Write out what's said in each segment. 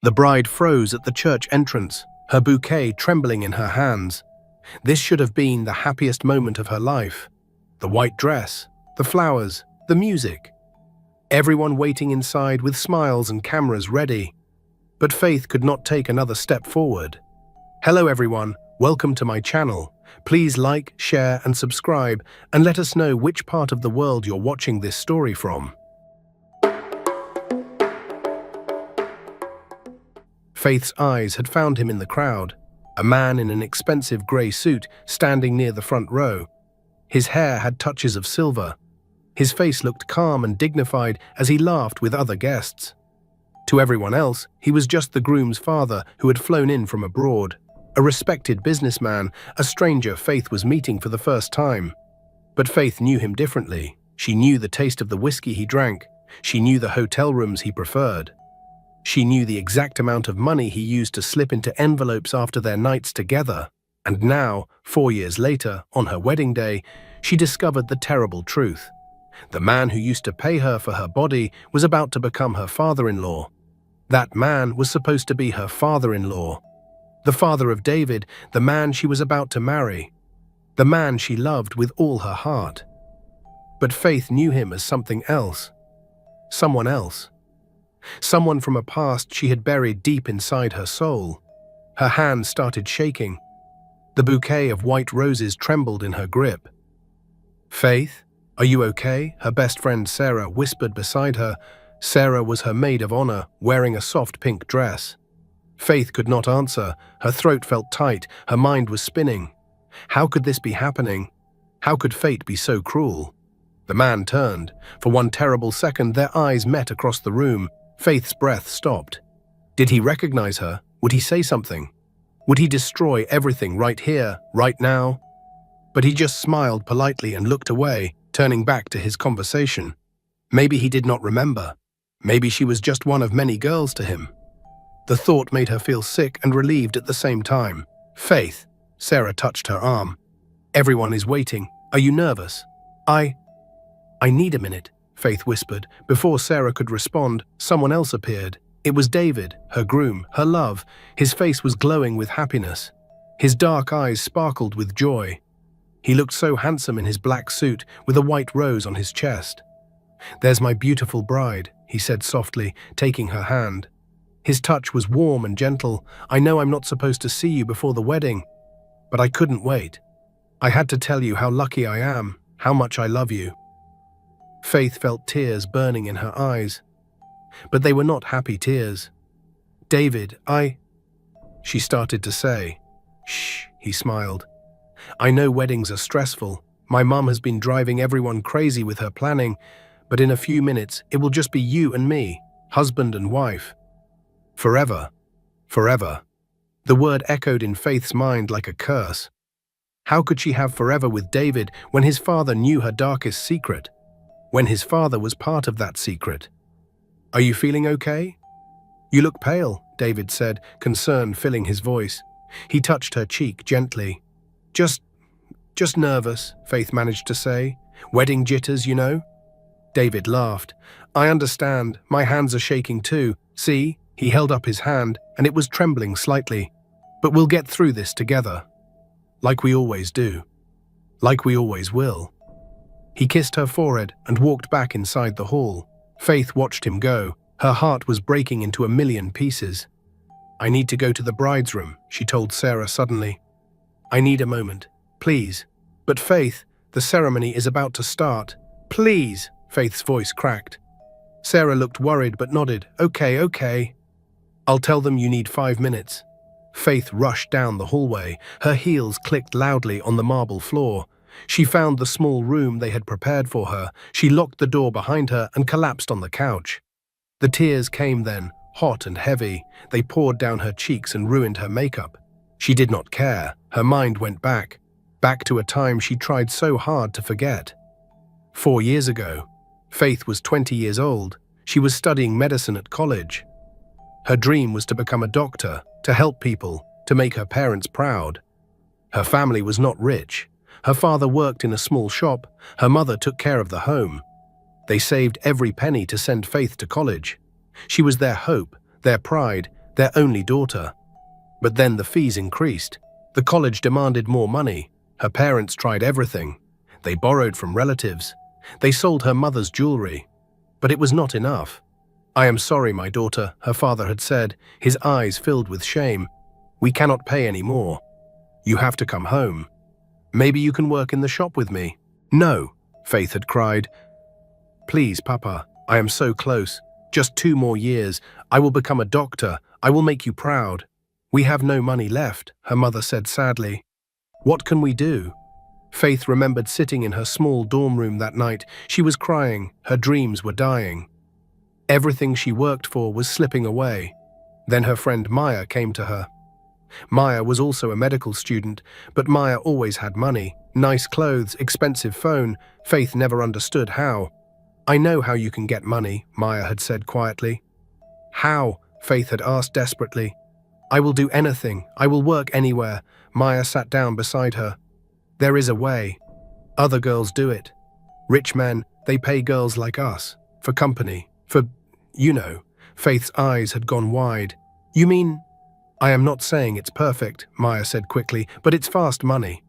The bride froze at the church entrance, her bouquet trembling in her hands. This should have been the happiest moment of her life. The white dress, the flowers, the music. Everyone waiting inside with smiles and cameras ready. But Faith could not take another step forward. Hello everyone, welcome to my channel. Please like, share and subscribe and let us know which part of the world you're watching this story from. Faith's eyes had found him in the crowd, a man in an expensive grey suit standing near the front row. His hair had touches of silver. His face looked calm and dignified as he laughed with other guests. To everyone else, he was just the groom's father who had flown in from abroad, a respected businessman, a stranger Faith was meeting for the first time. But Faith knew him differently. She knew the taste of the whiskey he drank. She knew the hotel rooms he preferred. She knew the exact amount of money he used to slip into envelopes after their nights together. And now, 4 years later, on her wedding day, she discovered the terrible truth. The man who used to pay her for her body was about to become her father-in-law. That man was supposed to be her father-in-law. The father of David, the man she was about to marry. The man she loved with all her heart. But Faith knew him as something else. Someone else. Someone from a past she had buried deep inside her soul. Her hands started shaking. The bouquet of white roses trembled in her grip. "Faith, are you okay?" her best friend Sarah whispered beside her. Sarah was her maid of honor, wearing a soft pink dress. Faith could not answer. Her throat felt tight. Her mind was spinning. How could this be happening? How could fate be so cruel? The man turned. For one terrible second, their eyes met across the room. Faith's breath stopped. Did he recognize her? Would he say something? Would he destroy everything right here, right now? But he just smiled politely and looked away, turning back to his conversation. Maybe he did not remember. Maybe she was just one of many girls to him. The thought made her feel sick and relieved at the same time. "Faith," Sarah touched her arm. "Everyone is waiting. Are you nervous?" I need a minute," Faith whispered. Before Sarah could respond, someone else appeared. It was David, her groom, her love. His face was glowing with happiness. His dark eyes sparkled with joy. He looked so handsome in his black suit with a white rose on his chest. "There's my beautiful bride," he said softly, taking her hand. His touch was warm and gentle. "I know I'm not supposed to see you before the wedding, but I couldn't wait. I had to tell you how lucky I am, how much I love you." Faith felt tears burning in her eyes. But they were not happy tears. "David, she started to say. "Shh," he smiled. "I know weddings are stressful. My mum has been driving everyone crazy with her planning, but in a few minutes it will just be you and me, husband and wife. Forever. Forever." The word echoed in Faith's mind like a curse. How could she have forever with David when his father knew her darkest secret? When his father was part of that secret? "Are you feeling okay?" "You look pale," David said, concern filling his voice. He touched her cheek gently. Just nervous," Faith managed to say. "Wedding jitters, you know." David laughed. "I understand. My hands are shaking too. See?" He held up his hand, and it was trembling slightly. "But we'll get through this together. Like we always do. Like we always will." He kissed her forehead and walked back inside the hall. Faith watched him go. Her heart was breaking into a million pieces. "I need to go to the bride's room," she told Sarah suddenly. "I need a moment. Please." "But Faith, the ceremony is about to start." "Please," Faith's voice cracked. Sarah looked worried but nodded. Okay. I'll tell them you need 5 minutes." Faith rushed down the hallway. Her heels clicked loudly on the marble floor. She found the small room they had prepared for her. She locked the door behind her and collapsed on the couch. The tears came then, hot and heavy. They poured down her cheeks and ruined her makeup. She did not care. Her mind went back to a time she tried so hard to forget. 4 years ago. Faith was 20 years old. She was studying medicine at college. Her dream was to become a doctor, to help people, to make her parents proud. Her family was not rich. Her father worked in a small shop. Her mother took care of the home. They saved every penny to send Faith to college. She was their hope, their pride, their only daughter. But then the fees increased. The college demanded more money. Her parents tried everything. They borrowed from relatives. They sold her mother's jewelry. But it was not enough. "I am sorry, my daughter," her father had said, his eyes filled with shame. "We cannot pay any more. You have to come home. Maybe you can work in the shop with me." "No," Faith had cried. "Please, Papa, I am so close. Just 2 more years. I will become a doctor. I will make you proud." "We have no money left," her mother said sadly. "What can we do?" Faith remembered sitting in her small dorm room that night. She was crying. Her dreams were dying. Everything she worked for was slipping away. Then her friend Maya came to her. Maya was also a medical student, but Maya always had money, nice clothes, expensive phone. Faith never understood how. "I know how you can get money," Maya had said quietly. "How?" Faith had asked desperately. "I will do anything. I will work anywhere." Maya sat down beside her. "There is a way. Other girls do it. Rich men, they pay girls like us. For company. For, you know." Faith's eyes had gone wide. "You mean—" "I am not saying it's perfect," Maya said quickly, "but it's fast money.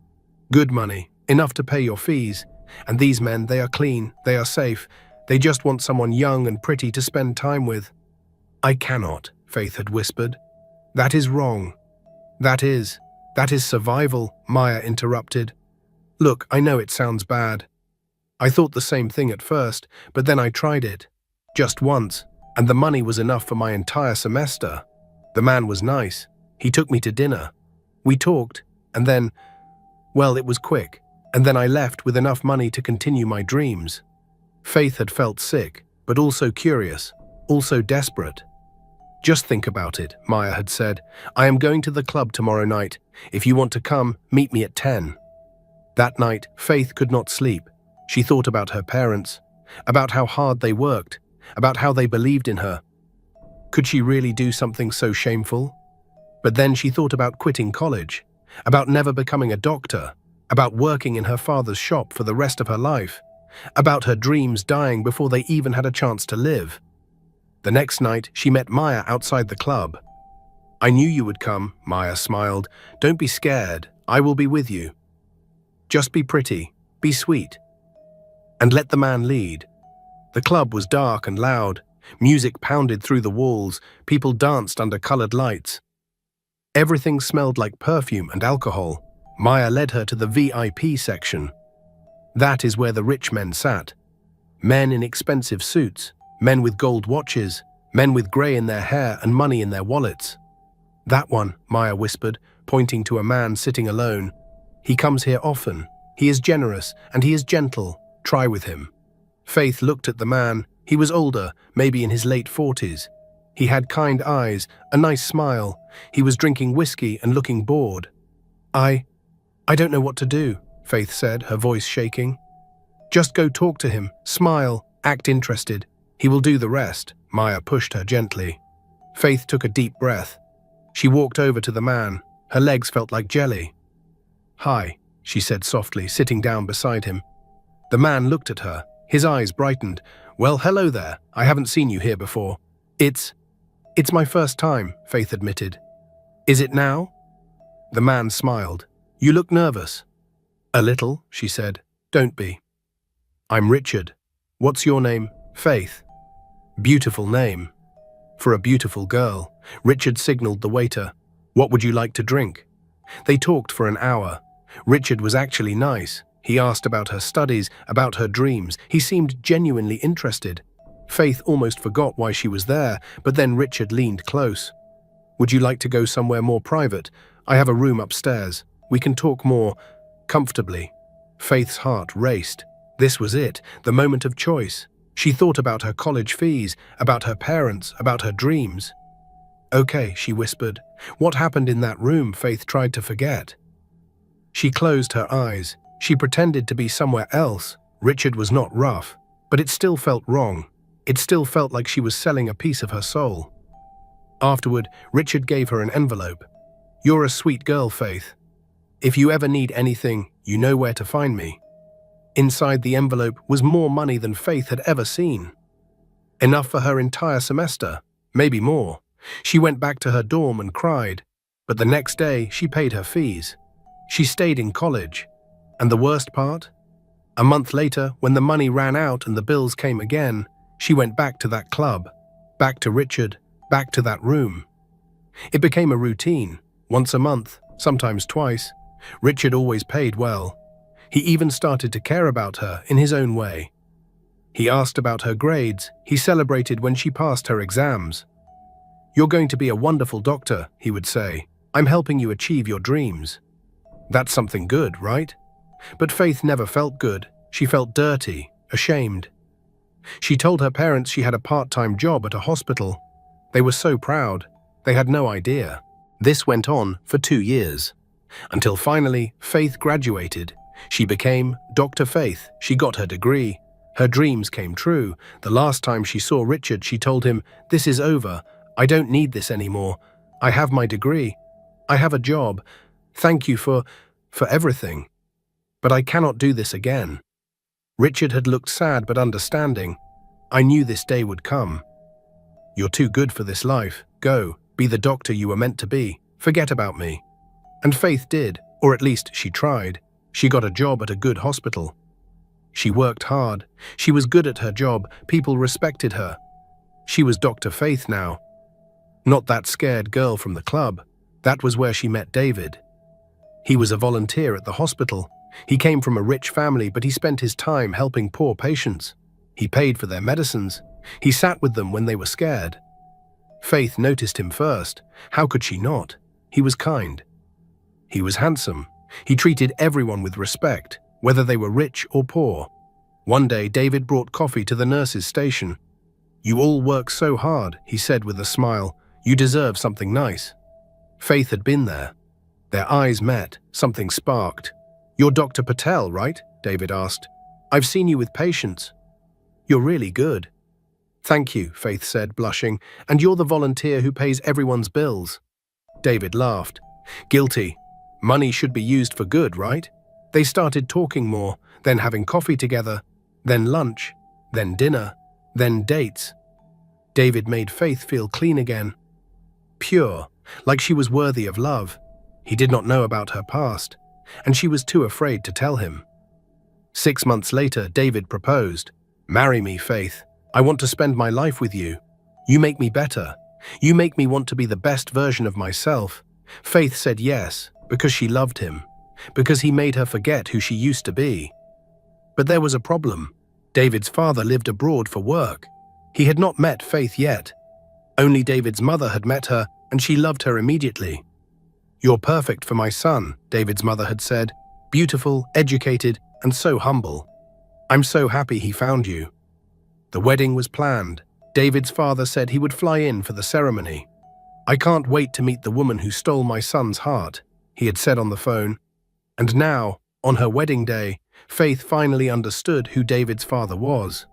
Good money. Enough to pay your fees. And these men, they are clean. They are safe. They just want someone young and pretty to spend time with." "I cannot," Faith had whispered. "That is wrong. That is survival," Maya interrupted. "Look, I know it sounds bad. I thought the same thing at first, but then I tried it. Just once, and the money was enough for my entire semester. The man was nice. He took me to dinner. We talked, and then, well, it was quick, and then I left with enough money to continue my dreams." Faith had felt sick, but also curious, also desperate. "Just think about it," Maya had said. "I am going to the club tomorrow night. If you want to come, meet me at 10. That night, Faith could not sleep. She thought about her parents, about how hard they worked, about how they believed in her. Could she really do something so shameful? But then she thought about quitting college, about never becoming a doctor, about working in her father's shop for the rest of her life, about her dreams dying before they even had a chance to live. The next night, she met Maya outside the club. "I knew you would come," Maya smiled. "Don't be scared. I will be with you. Just be pretty, be sweet, and let the man lead." The club was dark and loud. Music pounded through the walls. People danced under colored lights. Everything smelled like perfume and alcohol. Maya led her to the VIP section. That is where the rich men sat. Men in expensive suits, men with gold watches, men with grey in their hair and money in their wallets. "That one," Maya whispered, pointing to a man sitting alone. "He comes here often. He is generous and he is gentle. Try with him." Faith looked at the man. He was older, maybe in his late 40s. He had kind eyes, a nice smile. He was drinking whiskey and looking bored. I don't know what to do," Faith said, her voice shaking. "Just go talk to him, smile, act interested. He will do the rest." Maya pushed her gently. Faith took a deep breath. She walked over to the man. Her legs felt like jelly. "Hi," she said softly, sitting down beside him. The man looked at her. His eyes brightened. "Well, hello there. I haven't seen you here before." It's my first time," Faith admitted. "Is it now?" The man smiled. "You look nervous." "A little," she said. "Don't be." "I'm Richard. What's your name?" "Faith." "Beautiful name. For a beautiful girl." Richard signaled the waiter. "What would you like to drink?" They talked for an hour. Richard was actually nice. He asked about her studies, about her dreams. He seemed genuinely interested. Faith almost forgot why she was there, but then Richard leaned close. "Would you like to go somewhere more private? I have a room upstairs. We can talk more comfortably." Faith's heart raced. This was it, the moment of choice. She thought about her college fees, about her parents, about her dreams. "Okay," she whispered. What happened in that room, Faith tried to forget. She closed her eyes. She pretended to be somewhere else. Richard was not rough, but it still felt wrong. It still felt like she was selling a piece of her soul. Afterward, Richard gave her an envelope. "You're a sweet girl, Faith. If you ever need anything, you know where to find me." Inside the envelope was more money than Faith had ever seen. Enough for her entire semester, maybe more. She went back to her dorm and cried, but the next day she paid her fees. She stayed in college. And the worst part? A month later, when the money ran out and the bills came again, she went back to that club, back to Richard, back to that room. It became a routine, once a month, sometimes twice. Richard always paid well. He even started to care about her in his own way. He asked about her grades. He celebrated when she passed her exams. "You're going to be a wonderful doctor," he would say. "I'm helping you achieve your dreams." That's something good, right? But Faith never felt good. She felt dirty, ashamed. She told her parents she had a part-time job at a hospital. They were so proud. They had no idea. This went on for 2 years, until finally Faith graduated. She became Dr. Faith. She got her degree. Her dreams came true. The last time she saw Richard, she told him, "This is over. I don't need this anymore. I have my degree. I have a job. Thank you for everything. But I cannot do this again." Richard had looked sad but understanding. "I knew this day would come. You're too good for this life. Go, be the doctor you were meant to be. Forget about me." And Faith did, or at least she tried. She got a job at a good hospital. She worked hard. She was good at her job. People respected her. She was Dr. Faith now. Not that scared girl from the club. That was where she met David. He was a volunteer at the hospital. He came from a rich family, but he spent his time helping poor patients. He paid for their medicines. He sat with them when they were scared. Faith noticed him first. How could she not? He was kind. He was handsome. He treated everyone with respect, whether they were rich or poor. One day, David brought coffee to the nurse's station. "You all work so hard," he said with a smile. "You deserve something nice." Faith had been there. Their eyes met. Something sparked. "You're Dr. Patel, right?" David asked. "I've seen you with patients. You're really good." "Thank you," Faith said, blushing. "And you're the volunteer who pays everyone's bills." David laughed. "Guilty. Money should be used for good, right?" They started talking more, then having coffee together, then lunch, then dinner, then dates. David made Faith feel clean again. Pure, like she was worthy of love. He did not know about her past, and she was too afraid to tell him. 6 months later, David proposed. "Marry me, Faith. I want to spend my life with you. You make me better. You make me want to be the best version of myself." Faith said yes, because she loved him, because he made her forget who she used to be. But there was a problem. David's father lived abroad for work. He had not met Faith yet. Only David's mother had met her, and she loved her immediately. "You're perfect for my son," David's mother had said. "Beautiful, educated, and so humble. I'm so happy he found you." The wedding was planned. David's father said he would fly in for the ceremony. "I can't wait to meet the woman who stole my son's heart," he had said on the phone. And now, on her wedding day, Faith finally understood who David's father was.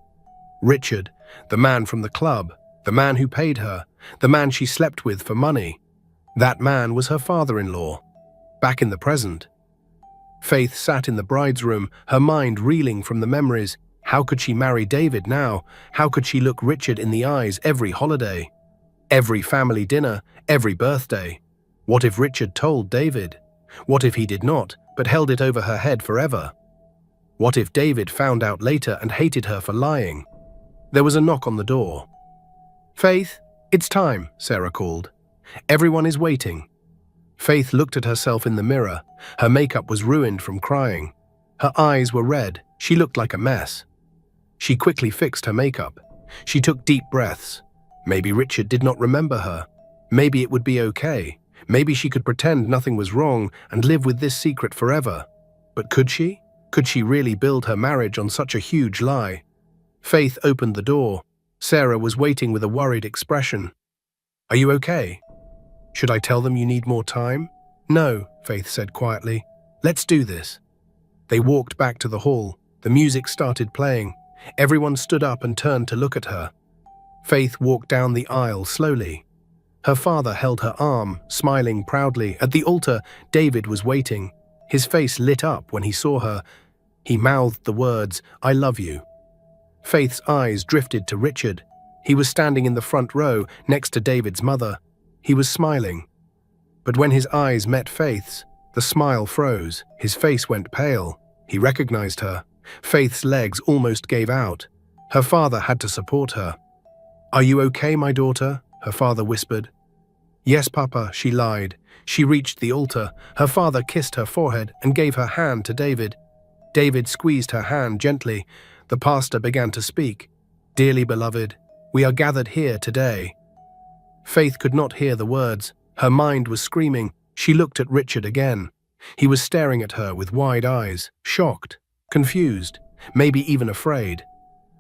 Richard, the man from the club, the man who paid her, the man she slept with for money. That man was her father-in-law, back in the present. Faith sat in the bride's room, her mind reeling from the memories. How could she marry David now? How could she look Richard in the eyes every holiday, every family dinner, every birthday? What if Richard told David? What if he did not, but held it over her head forever? What if David found out later and hated her for lying? There was a knock on the door. "Faith, it's time," Sarah called. "Everyone is waiting." Faith looked at herself in the mirror. Her makeup was ruined from crying. Her eyes were red. She looked like a mess. She quickly fixed her makeup. She took deep breaths. Maybe Richard did not remember her. Maybe it would be okay. Maybe she could pretend nothing was wrong and live with this secret forever. But could she? Could she really build her marriage on such a huge lie? Faith opened the door. Sarah was waiting with a worried expression. "Are you okay? Should I tell them you need more time?" "No," Faith said quietly. "Let's do this." They walked back to the hall. The music started playing. Everyone stood up and turned to look at her. Faith walked down the aisle slowly. Her father held her arm, smiling proudly. At the altar, David was waiting. His face lit up when he saw her. He mouthed the words, "I love you." Faith's eyes drifted to Richard. He was standing in the front row next to David's mother. He was smiling. But when his eyes met Faith's, the smile froze. His face went pale. He recognized her. Faith's legs almost gave out. Her father had to support her. "Are you okay, my daughter?" her father whispered. "Yes, Papa," she lied. She reached the altar. Her father kissed her forehead and gave her hand to David. David squeezed her hand gently. The pastor began to speak. "Dearly beloved, we are gathered here today." Faith could not hear the words. Her mind was screaming. She looked at Richard again. He was staring at her with wide eyes, shocked, confused, maybe even afraid.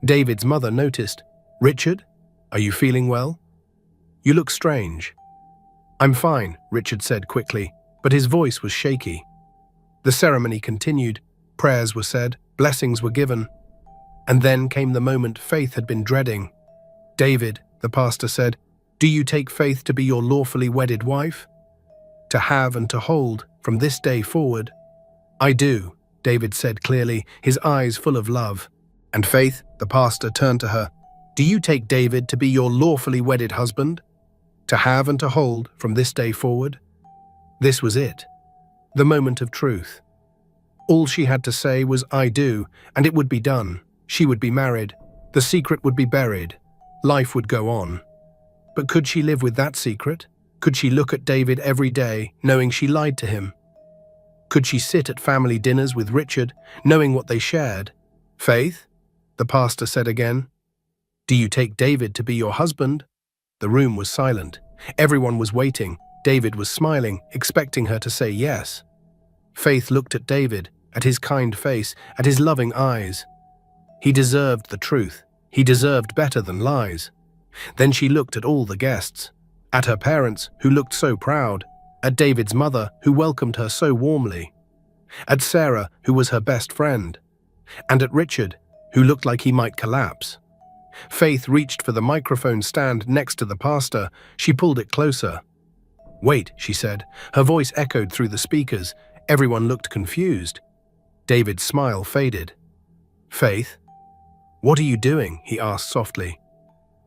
David's mother noticed. "Richard, are you feeling well? You look strange." "I'm fine," Richard said quickly, but his voice was shaky. The ceremony continued. Prayers were said, blessings were given. And then came the moment Faith had been dreading. "David," the pastor said, "do you take Faith to be your lawfully wedded wife? To have and to hold from this day forward?" "I do," David said clearly, his eyes full of love. "And Faith," the pastor turned to her, "do you take David to be your lawfully wedded husband? To have and to hold from this day forward?" This was it. The moment of truth. All she had to say was "I do," and it would be done. She would be married. The secret would be buried. Life would go on. But could she live with that secret? Could she look at David every day, knowing she lied to him? Could she sit at family dinners with Richard, knowing what they shared? "Faith," the pastor said again, "do you take David to be your husband?" The room was silent. Everyone was waiting. David was smiling, expecting her to say yes. Faith looked at David, at his kind face, at his loving eyes. He deserved the truth. He deserved better than lies. Then she looked at all the guests, at her parents, who looked so proud, at David's mother, who welcomed her so warmly, at Sarah, who was her best friend, and at Richard, who looked like he might collapse. Faith reached for the microphone stand next to the pastor. She pulled it closer. "Wait," she said. Her voice echoed through the speakers. Everyone looked confused. David's smile faded. "Faith, what are you doing?" he asked softly.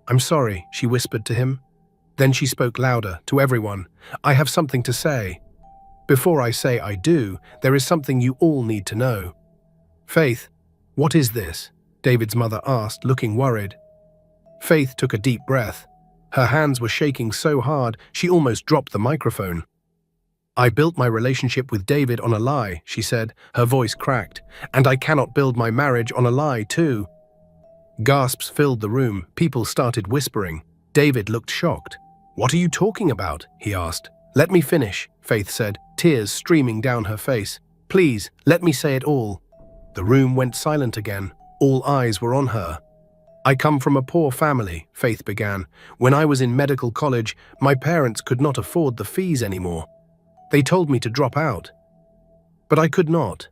"I'm sorry," she whispered to him. Then she spoke louder, to everyone. "I have something to say. Before I say I do, there is something you all need to know." "Faith, what is this?" David's mother asked, looking worried. Faith took a deep breath. Her hands were shaking so hard she almost dropped the microphone. "I built my relationship with David on a lie," she said, her voice cracked, "and I cannot build my marriage on a lie too." Gasps filled the room. People started whispering. David looked shocked. "What are you talking about?" he asked. "Let me finish," Faith said, tears streaming down her face. "Please, let me say it all." The room went silent again. All eyes were on her. "I come from a poor family," Faith began. "When I was in medical college, my parents could not afford the fees anymore. They told me to drop out. But I could not.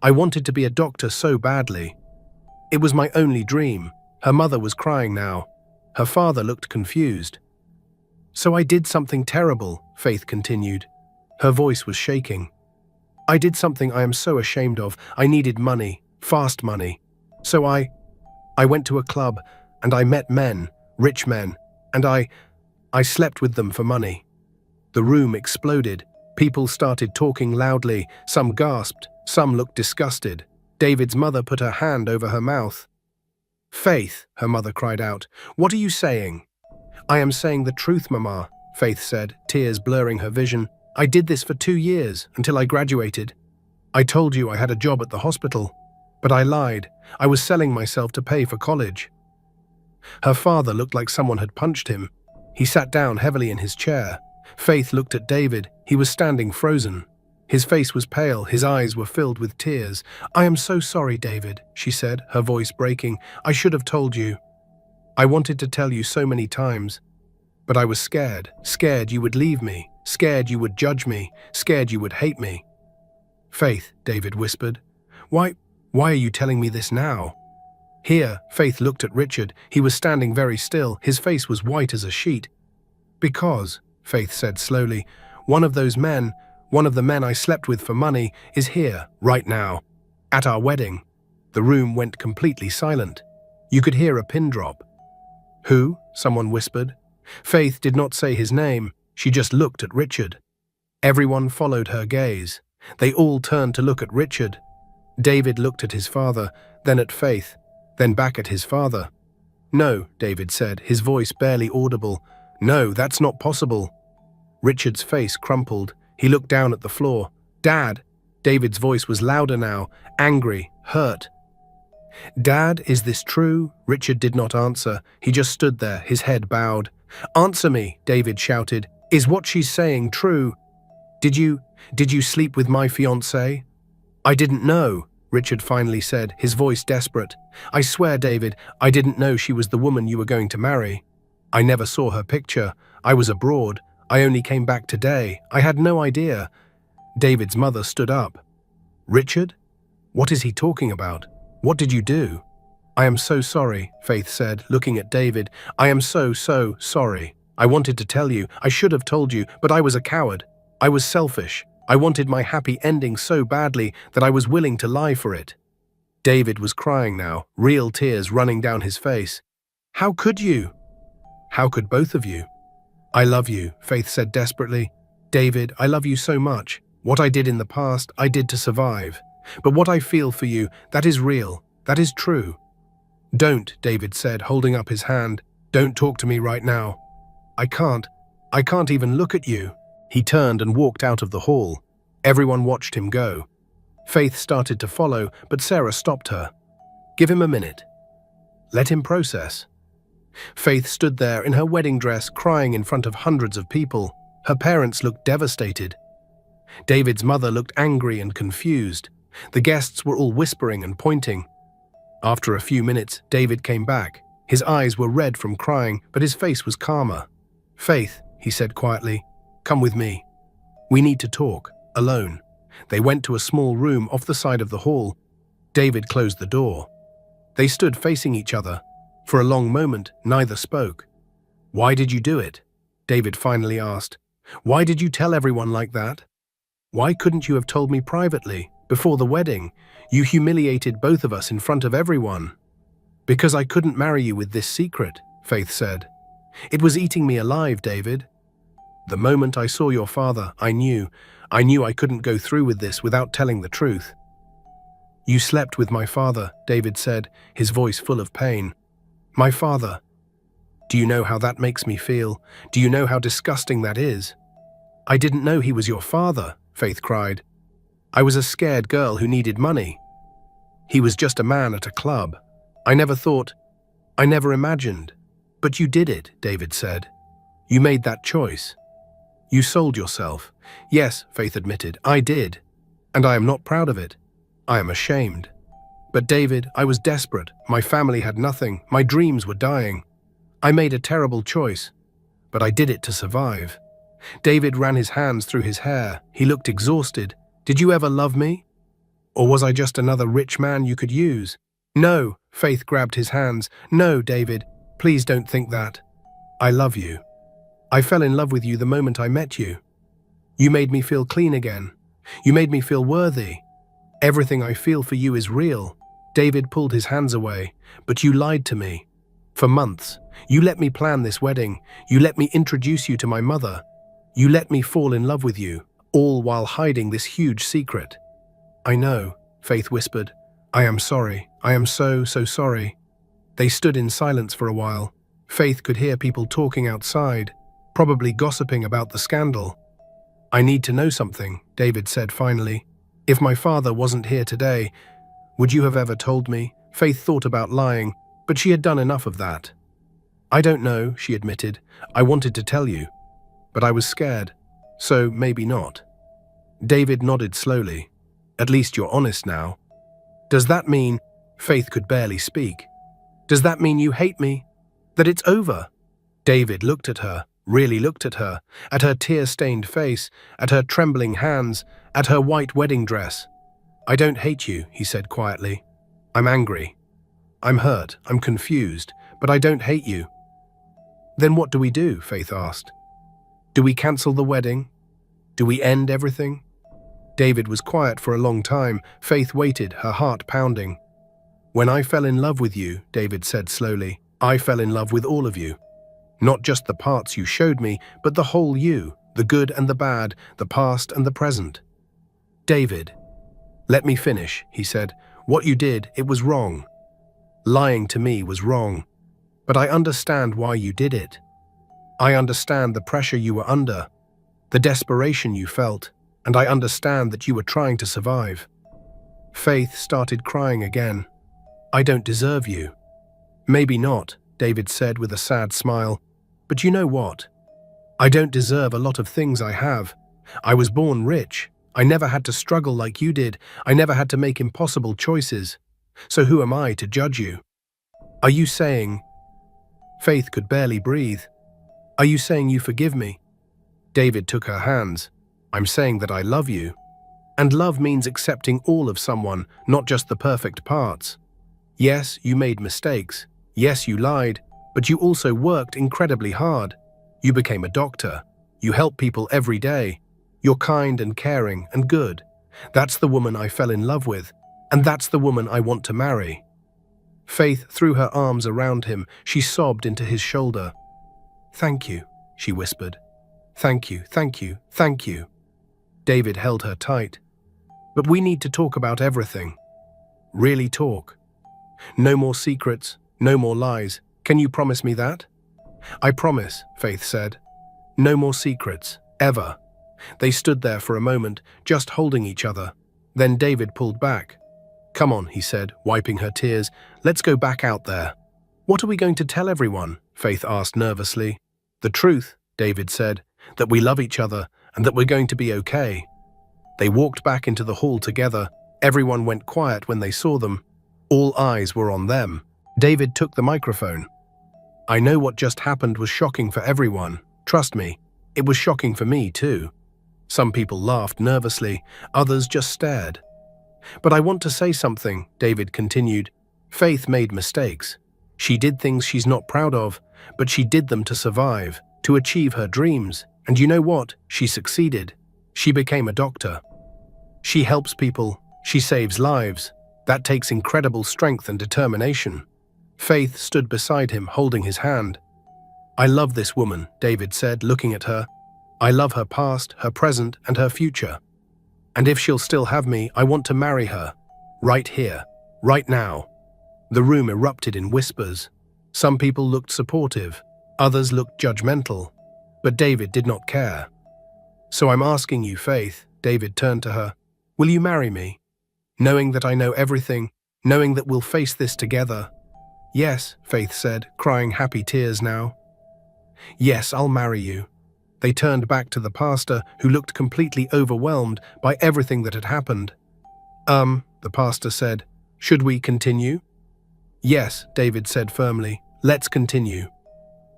I wanted to be a doctor so badly. It was my only dream." Her mother was crying now. Her father looked confused. "So I did something terrible," Faith continued. Her voice was shaking. "I did something I am so ashamed of. I needed money, fast money. So I went to a club, and I met men, rich men, and I slept with them for money." The room exploded. People started talking loudly. Some gasped, some looked disgusted. David's mother put her hand over her mouth. "Faith," her mother cried out, "what are you saying?" "I am saying the truth, Mama," Faith said, tears blurring her vision. "I did this for 2 years, until I graduated. I told you I had a job at the hospital. But I lied. I was selling myself to pay for college." Her father looked like someone had punched him. He sat down heavily in his chair. Faith looked at David. He was standing frozen. His face was pale, his eyes were filled with tears. "I am so sorry, David," she said, her voice breaking. "I should have told you. I wanted to tell you so many times. But I was scared you would leave me, scared you would judge me, scared you would hate me." "Faith," David whispered, Why are you telling me this now?" Here, Faith looked at Richard. He was standing very still. His face was white as a sheet. "Because," Faith said slowly, one of the men I slept with for money, is here, right now, at our wedding." The room went completely silent. You could hear a pin drop. Who? Someone whispered. Faith did not say his name, she just looked at Richard. Everyone followed her gaze. They all turned to look at Richard. David looked at his father, then at Faith, then back at his father. No, David said, his voice barely audible. No, that's not possible. Richard's face crumpled. He looked down at the floor. Dad! David's voice was louder now, angry, hurt. Dad, is this true? Richard did not answer. He just stood there, his head bowed. Answer me, David shouted. Is what she's saying true? Did you sleep with my fiancée? I didn't know, Richard finally said, his voice desperate. I swear, David, I didn't know she was the woman you were going to marry. I never saw her picture. I was abroad. I only came back today. I had no idea. David's mother stood up. Richard? What is he talking about? What did you do? I am so sorry, Faith said, looking at David. I am so sorry. I wanted to tell you. I should have told you, but I was a coward. I was selfish. I wanted my happy ending so badly that I was willing to lie for it. David was crying now, real tears running down his face. How could you? How could both of you? I love you, Faith said desperately. David, I love you so much. What I did in the past, I did to survive. But what I feel for you, that is real. That is true. Don't, David said, holding up his hand. Don't talk to me right now. I can't even look at you. He turned and walked out of the hall. Everyone watched him go. Faith started to follow, but Sarah stopped her. Give him a minute. Let him process. Faith stood there in her wedding dress, crying in front of hundreds of people. Her parents looked devastated. David's mother looked angry and confused. The guests were all whispering and pointing. After a few minutes, David came back. His eyes were red from crying, but his face was calmer. Faith, he said quietly, come with me. We need to talk, alone. They went to a small room off the side of the hall. David closed the door. They stood facing each other. For a long moment, neither spoke. Why did you do it? David finally asked. Why did you tell everyone like that? Why couldn't you have told me privately, before the wedding? You humiliated both of us in front of everyone. Because I couldn't marry you with this secret, Faith said. It was eating me alive, David. The moment I saw your father, I knew I couldn't go through with this without telling the truth. You slept with my father, David said, his voice full of pain. My father. Do you know how that makes me feel? Do you know how disgusting that is? I didn't know he was your father, Faith cried. I was a scared girl who needed money. He was just a man at a club. I never imagined. But you did it, David said. You made that choice. You sold yourself. Yes, Faith admitted, I did. And I am not proud of it. I am ashamed. But David, I was desperate. My family had nothing. My dreams were dying. I made a terrible choice. But I did it to survive. David ran his hands through his hair. He looked exhausted. Did you ever love me? Or was I just another rich man you could use? No, Faith grabbed his hands. No, David, please don't think that. I love you. I fell in love with you the moment I met you. You made me feel clean again. You made me feel worthy. Everything I feel for you is real. David pulled his hands away. But you lied to me. For months, you let me plan this wedding. You let me introduce you to my mother. You let me fall in love with you, all while hiding this huge secret. I know, Faith whispered. I am sorry. I am so sorry. They stood in silence for a while. Faith could hear people talking outside, probably gossiping about the scandal. I need to know something, David said finally. If my father wasn't here today, would you have ever told me? Faith thought about lying, but she had done enough of that. I don't know, she admitted. I wanted to tell you, but I was scared, so maybe not. David nodded slowly. At least you're honest now. Does that mean, Faith could barely speak, does that mean you hate me? That it's over? David looked at her, really looked at her tear-stained face, at her trembling hands, at her white wedding dress. I don't hate you, he said quietly. I'm angry. I'm hurt, I'm confused, but I don't hate you. Then what do we do? Faith asked. Do we cancel the wedding? Do we end everything? David was quiet for a long time. Faith waited, her heart pounding. When I fell in love with you, David said slowly, I fell in love with all of you. Not just the parts you showed me, but the whole you, the good and the bad, the past and the present. David, let me finish, he said. What you did, it was wrong. Lying to me was wrong. But I understand why you did it. I understand the pressure you were under, the desperation you felt, and I understand that you were trying to survive. Faith started crying again. I don't deserve you. Maybe not, David said with a sad smile. But you know what? I don't deserve a lot of things I have. I was born rich. I never had to struggle like you did. I never had to make impossible choices. So who am I to judge you? Are you saying... Faith could barely breathe. Are you saying you forgive me? David took her hands. I'm saying that I love you. And love means accepting all of someone, not just the perfect parts. Yes, you made mistakes. Yes, you lied. But you also worked incredibly hard. You became a doctor. You help people every day. You're kind and caring and good. That's the woman I fell in love with. And that's the woman I want to marry. Faith threw her arms around him. She sobbed into his shoulder. Thank you, she whispered. Thank you, thank you, thank you. David held her tight. But we need to talk about everything. Really talk. No more secrets, no more lies. Can you promise me that? I promise, Faith said. No more secrets, ever. They stood there for a moment, just holding each other. Then David pulled back. Come on, he said, wiping her tears. Let's go back out there. What are we going to tell everyone? Faith asked nervously. The truth, David said, that we love each other and that we're going to be okay. They walked back into the hall together. Everyone went quiet when they saw them. All eyes were on them. David took the microphone. I know what just happened was shocking for everyone. Trust me, it was shocking for me too. Some people laughed nervously, others just stared. But I want to say something, David continued. Faith made mistakes. She did things she's not proud of, but she did them to survive, to achieve her dreams. And you know what? She succeeded. She became a doctor. She helps people. She saves lives. That takes incredible strength and determination. Faith stood beside him, holding his hand. I love this woman, David said, looking at her. I love her past, her present, and her future. And if she'll still have me, I want to marry her. Right here. Right now. The room erupted in whispers. Some people looked supportive. Others looked judgmental. But David did not care. So I'm asking you, Faith, David turned to her. Will you marry me? Knowing that I know everything, knowing that we'll face this together. Yes, Faith said, crying happy tears now. Yes, I'll marry you. They turned back to the pastor, who looked completely overwhelmed by everything that had happened. The pastor said, should we continue? Yes, David said firmly, let's continue.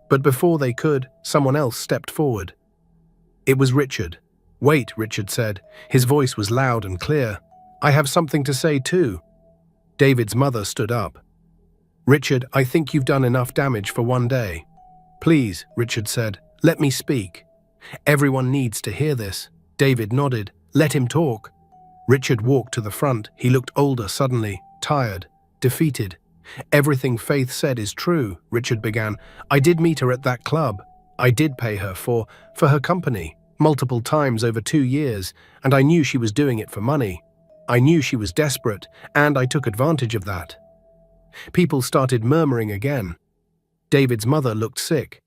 But before they could, someone else stepped forward. It was Richard. Wait, Richard said. His voice was loud and clear. I have something to say too. David's mother stood up. Richard, I think you've done enough damage for one day. Please, Richard said, let me speak. Everyone needs to hear this. David nodded. Let him talk. Richard walked to the front. He looked older suddenly, tired, defeated. Everything Faith said is true, Richard began. I did meet her at that club. I did pay her for her company, multiple times over 2 years, and I knew she was doing it for money. I knew she was desperate, and I took advantage of that. People started murmuring again. David's mother looked sick.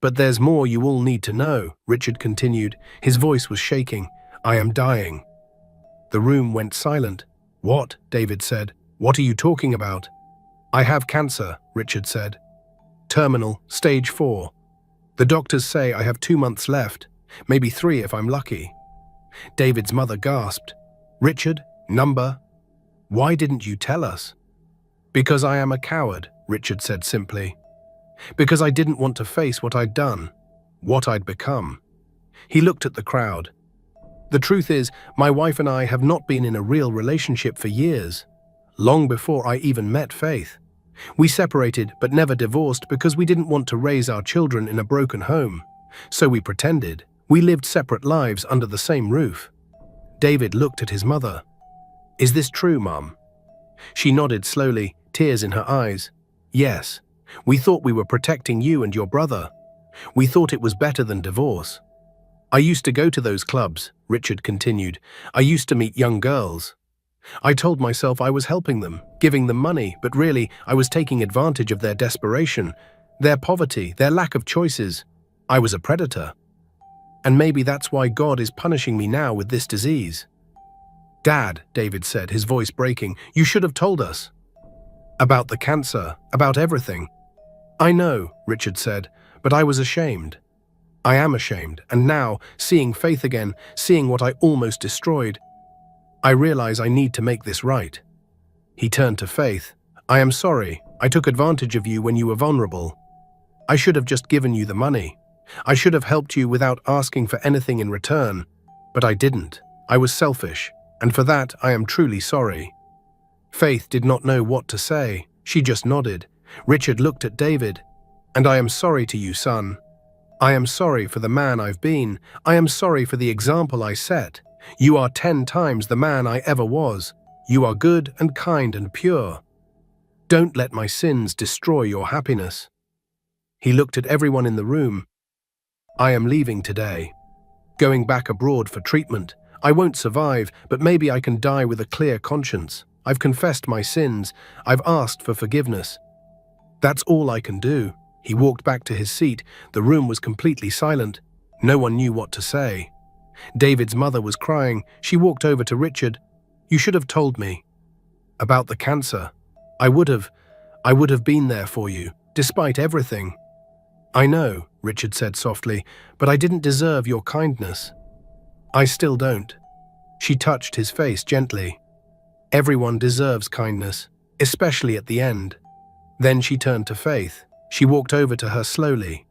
But there's more you all need to know, Richard continued. His voice was shaking. I am dying. The room went silent. What? David said. What are you talking about? I have cancer, Richard said. Terminal, stage 4. The doctors say I have 2 months left, maybe 3 if I'm lucky. David's mother gasped. Richard, number? Why didn't you tell us? Because I am a coward, Richard said simply. Because I didn't want to face what I'd done, what I'd become. He looked at the crowd. The truth is, my wife and I have not been in a real relationship for years, long before I even met Faith. We separated but never divorced because we didn't want to raise our children in a broken home. So we pretended. We lived separate lives under the same roof. David looked at his mother. Is this true, Mum? She nodded slowly, tears in her eyes. Yes. We thought we were protecting you and your brother. We thought it was better than divorce. I used to go to those clubs," Richard continued. "I used to meet young girls. I told myself I was helping them, giving them money, but really I was taking advantage of their desperation, their poverty, their lack of choices. I was a predator. And maybe that's why God is punishing me now with this disease." "Dad," David said, his voice breaking, "you should have told us. About the cancer, about everything." "I know," Richard said, "but I was ashamed. I am ashamed, and now, seeing Faith again, seeing what I almost destroyed, I realize I need to make this right." He turned to Faith. "I am sorry. I took advantage of you when you were vulnerable. I should have just given you the money. I should have helped you without asking for anything in return, but I didn't. I was selfish, and for that I am truly sorry." Faith did not know what to say. She just nodded. Richard looked at David. "And I am sorry to you, son. I am sorry for the man I've been. I am sorry for the example I set. You are 10 times the man I ever was. You are good and kind and pure. Don't let my sins destroy your happiness." He looked at everyone in the room. "I am leaving today. Going back abroad for treatment. I won't survive, but maybe I can die with a clear conscience. I've confessed my sins. I've asked for forgiveness. That's all I can do." He walked back to his seat. The room was completely silent. No one knew what to say. David's mother was crying. She walked over to Richard. "You should have told me. About the cancer. I would have been there for you, despite everything." "I know," Richard said softly, "but I didn't deserve your kindness." "I still don't." She touched his face gently. "Everyone deserves kindness, especially at the end." Then she turned to Faith. She walked over to her slowly.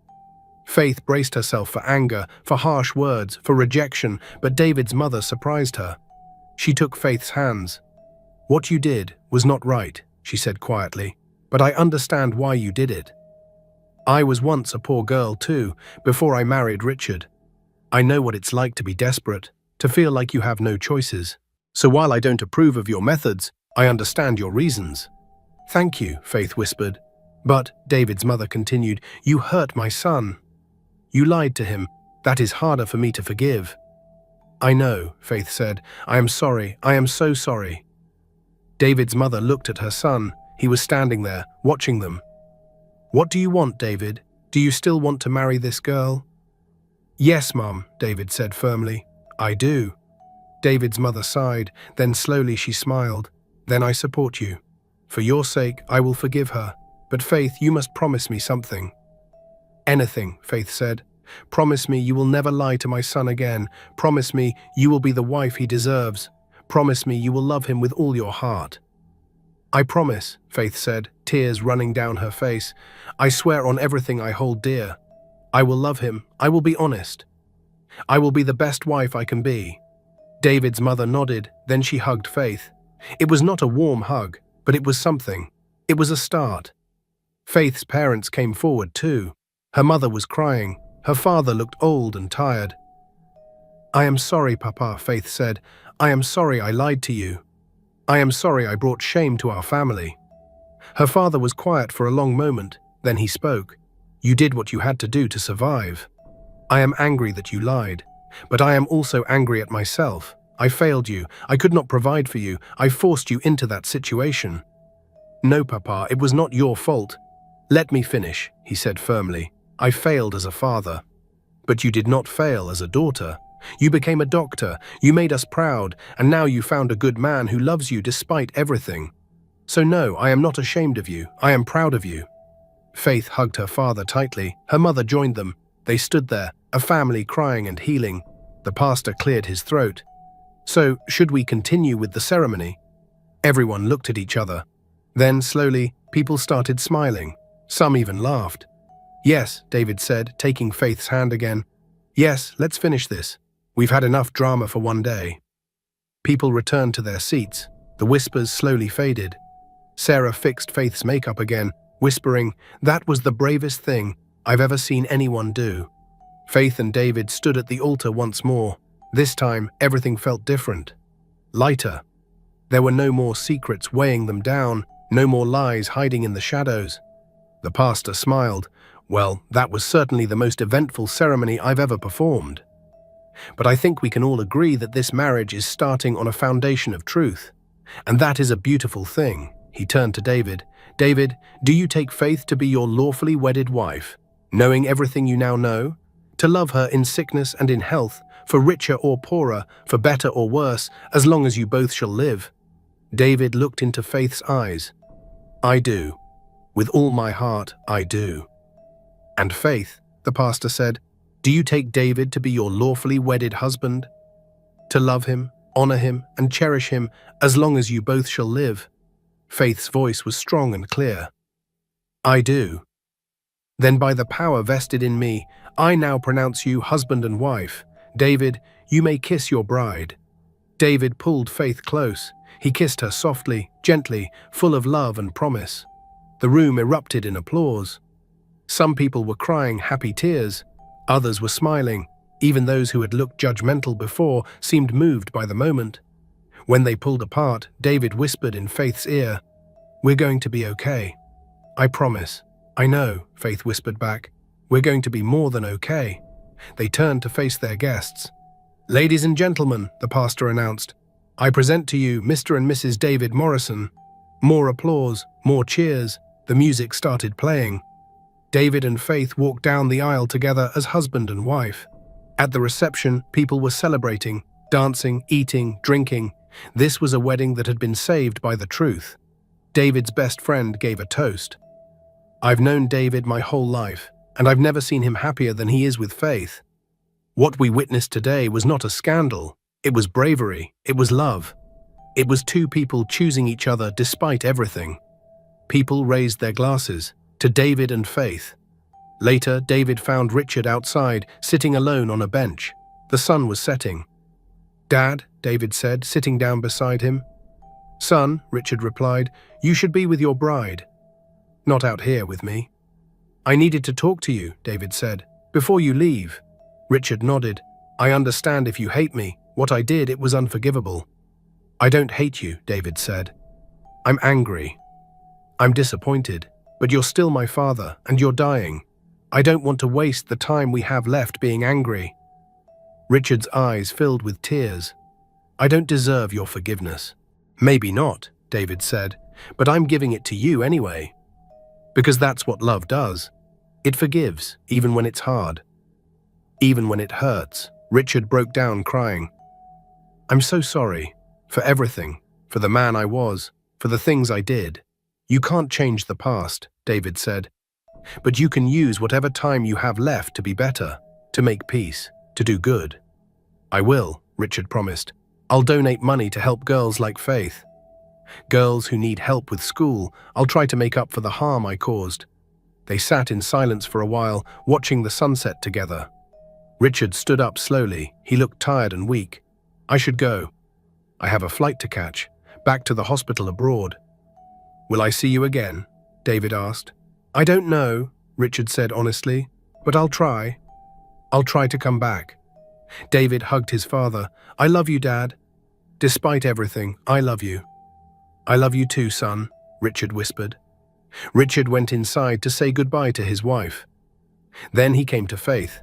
Faith braced herself for anger, for harsh words, for rejection, but David's mother surprised her. She took Faith's hands. "What you did was not right," she said quietly, "but I understand why you did it. I was once a poor girl too, before I married Richard. I know what it's like to be desperate, to feel like you have no choices. So while I don't approve of your methods, I understand your reasons." "Thank you," Faith whispered. "But," David's mother continued, "you hurt my son. You lied to him. That is harder for me to forgive." "I know," Faith said. "I am sorry. I am so sorry." David's mother looked at her son. He was standing there, watching them. "What do you want, David? Do you still want to marry this girl?" "Yes, Mom," David said firmly. "I do." David's mother sighed. Then slowly she smiled. "Then I support you. For your sake, I will forgive her. But Faith, you must promise me something." "Anything," Faith said. "Promise me you will never lie to my son again. Promise me you will be the wife he deserves. Promise me you will love him with all your heart." "I promise," Faith said, tears running down her face. "I swear on everything I hold dear. I will love him. I will be honest. I will be the best wife I can be." David's mother nodded, then she hugged Faith. It was not a warm hug, but it was something. It was a start. Faith's parents came forward too. Her mother was crying. Her father looked old and tired. "I am sorry, Papa," Faith said. "I am sorry I lied to you. I am sorry I brought shame to our family." Her father was quiet for a long moment. Then he spoke. "You did what you had to do to survive. I am angry that you lied, but I am also angry at myself. I failed you. I could not provide for you. I forced you into that situation." "No, Papa, it was not your fault." "Let me finish," he said firmly. "I failed as a father. But you did not fail as a daughter. You became a doctor, you made us proud, and now you found a good man who loves you despite everything. So no, I am not ashamed of you. I am proud of you." Faith hugged her father tightly. Her mother joined them. They stood there, a family crying and healing. The pastor cleared his throat. "So, should we continue with the ceremony?" Everyone looked at each other. Then, slowly, people started smiling. Some even laughed. "Yes," David said, taking Faith's hand again. "Yes, let's finish this. We've had enough drama for one day." People returned to their seats. The whispers slowly faded. Sarah fixed Faith's makeup again, whispering, "That was the bravest thing I've ever seen anyone do." Faith and David stood at the altar once more. This time, everything felt different. Lighter. There were no more secrets weighing them down, no more lies hiding in the shadows. The pastor smiled. Well, that was certainly the most eventful ceremony I've ever performed. But I think we can all agree that this marriage is starting on a foundation of truth. And that is a beautiful thing. He turned to David. David, do you take Faith to be your lawfully wedded wife, knowing everything you now know? To love her in sickness and in health, for richer or poorer, for better or worse, as long as you both shall live? David looked into Faith's eyes. I do. With all my heart, I do. And Faith, the pastor said, do you take David to be your lawfully wedded husband? To love him, honor him, and cherish him as long as you both shall live? Faith's voice was strong and clear. I do. Then by the power vested in me, I now pronounce you husband and wife. David, you may kiss your bride. David pulled Faith close. He kissed her softly, gently, full of love and promise. The room erupted in applause. Some people were crying happy tears. Others were smiling. Even those who had looked judgmental before seemed moved by the moment. When they pulled apart, David whispered in Faith's ear, "We're going to be okay. I promise." "I know," Faith whispered back. "We're going to be more than okay." They turned to face their guests. "Ladies and gentlemen," the pastor announced, "I present to you Mr. and Mrs. David Morrison." More applause, more cheers. The music started playing. David and Faith walked down the aisle together as husband and wife. At the reception, people were celebrating, dancing, eating, drinking. This was a wedding that had been saved by the truth. David's best friend gave a toast. "I've known David my whole life, and I've never seen him happier than he is with Faith. What we witnessed today was not a scandal. It was bravery. It was love. It was two people choosing each other despite everything." People raised their glasses to David and Faith. Later, David found Richard outside, sitting alone on a bench. The sun was setting. "Dad," David said, sitting down beside him. "Son," Richard replied, "you should be with your bride. Not out here with me." "I needed to talk to you," David said, "before you leave." Richard nodded. "I understand if you hate me. What I did, it was unforgivable." "I don't hate you," David said. "I'm angry. I'm disappointed, but you're still my father, and you're dying. I don't want to waste the time we have left being angry." Richard's eyes filled with tears. "I don't deserve your forgiveness." "Maybe not," David said, "but I'm giving it to you anyway. Because that's what love does. It forgives, even when it's hard. Even when it hurts." Richard broke down crying. "I'm so sorry. For everything. For the man I was. For the things I did. You can't change the past," David said. "But you can use whatever time you have left to be better, to make peace, to do good." "I will," Richard promised. "I'll donate money to help girls like Faith. Girls who need help with school. I'll try to make up for the harm I caused." They sat in silence for a while, watching the sunset together. Richard stood up slowly. He looked tired and weak. "I should go. I have a flight to catch, back to the hospital abroad." "Will I see you again?" David asked. "I don't know," Richard said honestly, "but I'll try. I'll try to come back." David hugged his father. "I love you, Dad. Despite everything, I love you." "I love you too, son," Richard whispered. Richard went inside to say goodbye to his wife. Then he came to Faith.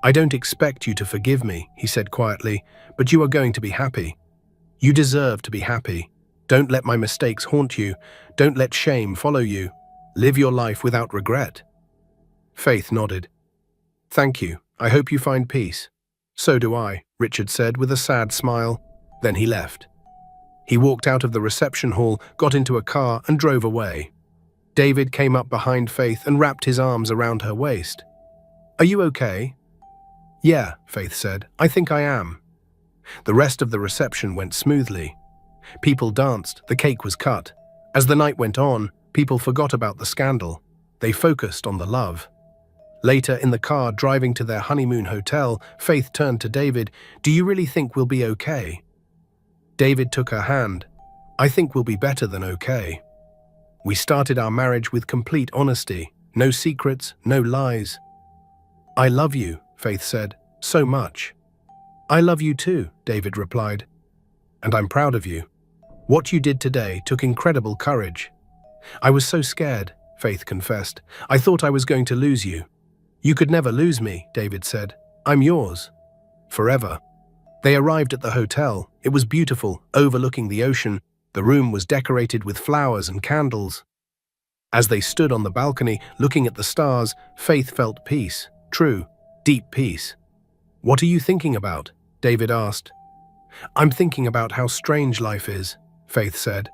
"I don't expect you to forgive me," he said quietly, "but you are going to be happy. You deserve to be happy. Don't let my mistakes haunt you. Don't let shame follow you. Live your life without regret." Faith nodded. "Thank you. I hope you find peace." "So do I," Richard said with a sad smile. Then he left. He walked out of the reception hall, got into a car, and drove away. David came up behind Faith and wrapped his arms around her waist. "Are you okay?" "Yeah," Faith said. "I think I am." The rest of the reception went smoothly. People danced, the cake was cut. As the night went on, people forgot about the scandal. They focused on the love. Later, in the car driving to their honeymoon hotel, Faith turned to David. "Do you really think we'll be okay?" David took her hand. "I think we'll be better than okay. We started our marriage with complete honesty. No secrets, no lies." "I love you," Faith said, "so much." "I love you too," David replied. "And I'm proud of you. What you did today took incredible courage. I was so scared. Faith confessed. I thought I was going to lose you. You could never lose me, David said. I'm yours. Forever. They arrived at the hotel. It was beautiful, overlooking the ocean. The room was decorated with flowers and candles. As they stood on the balcony, looking at the stars, Faith felt peace. True, deep peace. What are you thinking about? David asked. I'm thinking about how strange life is, Faith said.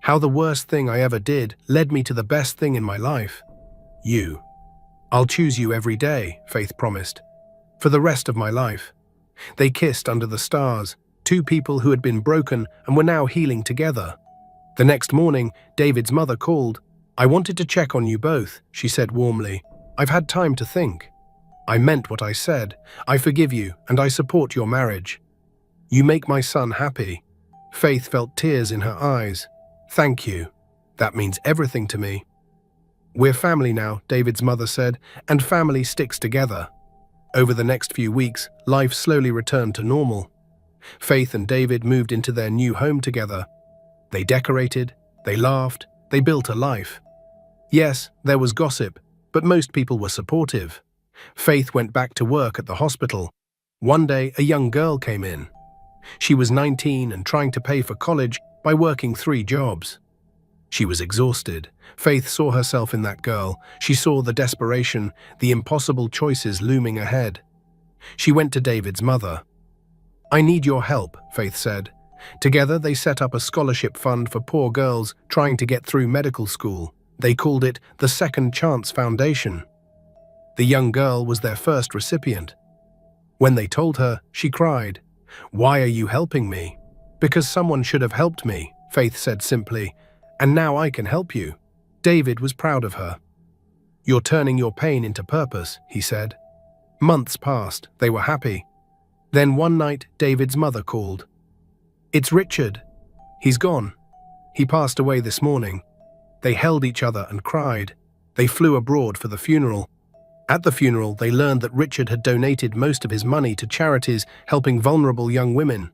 How the worst thing I ever did led me to the best thing in my life. You. I'll choose you every day, Faith promised. For the rest of my life. They kissed under the stars, two people who had been broken and were now healing together. The next morning, David's mother called. I wanted to check on you both, she said warmly. I've had time to think. I meant what I said. I forgive you and I support your marriage. You make my son happy. Faith felt tears in her eyes. Thank you. That means everything to me. We're family now, David's mother said, and family sticks together. Over the next few weeks, life slowly returned to normal. Faith and David moved into their new home together. They decorated, they laughed, they built a life. Yes, there was gossip, but most people were supportive. Faith went back to work at the hospital. One day, a young girl came in. She was 19 and trying to pay for college by working 3 jobs. She was exhausted. Faith saw herself in that girl. She saw the desperation, the impossible choices looming ahead. She went to David's mother. I need your help, Faith said. Together, they set up a scholarship fund for poor girls trying to get through medical school. They called it the Second Chance Foundation. The young girl was their first recipient. When they told her, she cried. Why are you helping me? Because someone should have helped me, Faith said simply. And now I can help you. David was proud of her. You're turning your pain into purpose, he said. Months passed. They were happy. Then one night, David's mother called. It's Richard. He's gone. He passed away this morning. They held each other and cried. They flew abroad for the funeral. At the funeral, they learned that Richard had donated most of his money to charities helping vulnerable young women.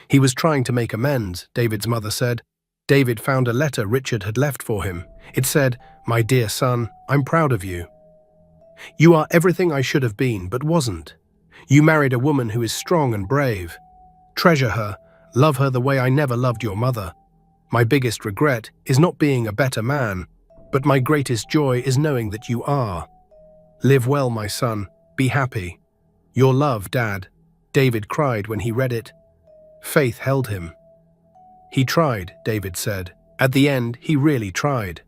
He was trying to make amends, David's mother said. David found a letter Richard had left for him. It said, My dear son, I'm proud of you. You are everything I should have been, but wasn't. You married a woman who is strong and brave. Treasure her, love her the way I never loved your mother. My biggest regret is not being a better man, but my greatest joy is knowing that you are. Live well, my son. Be happy. Your love, Dad. David cried when he read it. Faith held him. He tried, David said. At the end, he really tried.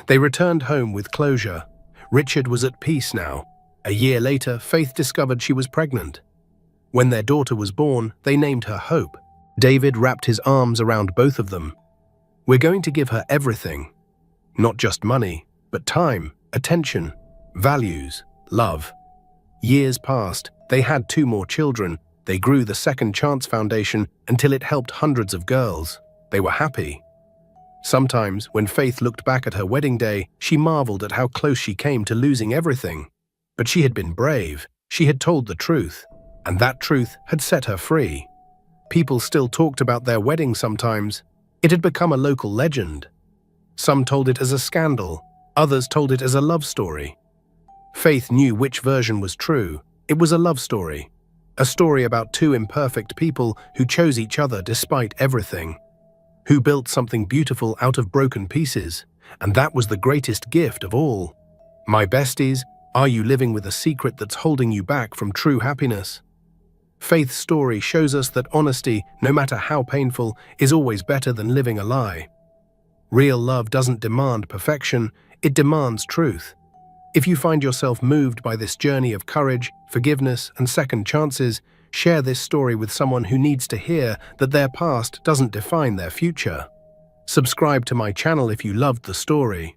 They returned home with closure. Richard was at peace now. A year later, Faith discovered she was pregnant. When their daughter was born, they named her Hope. David wrapped his arms around both of them. We're going to give her everything. Not just money, but time, attention, values, love. Years passed. They had 2 more children. They grew the Second Chance Foundation until it helped hundreds of girls. They were happy. Sometimes, when Faith looked back at her wedding day, she marveled at how close she came to losing everything. But she had been brave. She had told the truth. And that truth had set her free. People still talked about their wedding sometimes. It had become a local legend. Some told it as a scandal. Others told it as a love story. Faith knew which version was true. It was a love story. A story about 2 imperfect people who chose each other despite everything. Who built something beautiful out of broken pieces. And that was the greatest gift of all. My besties, are you living with a secret that's holding you back from true happiness? Faith's story shows us that honesty, no matter how painful, is always better than living a lie. Real love doesn't demand perfection, it demands truth. If you find yourself moved by this journey of courage, forgiveness, and second chances, share this story with someone who needs to hear that their past doesn't define their future. Subscribe to my channel if you loved the story.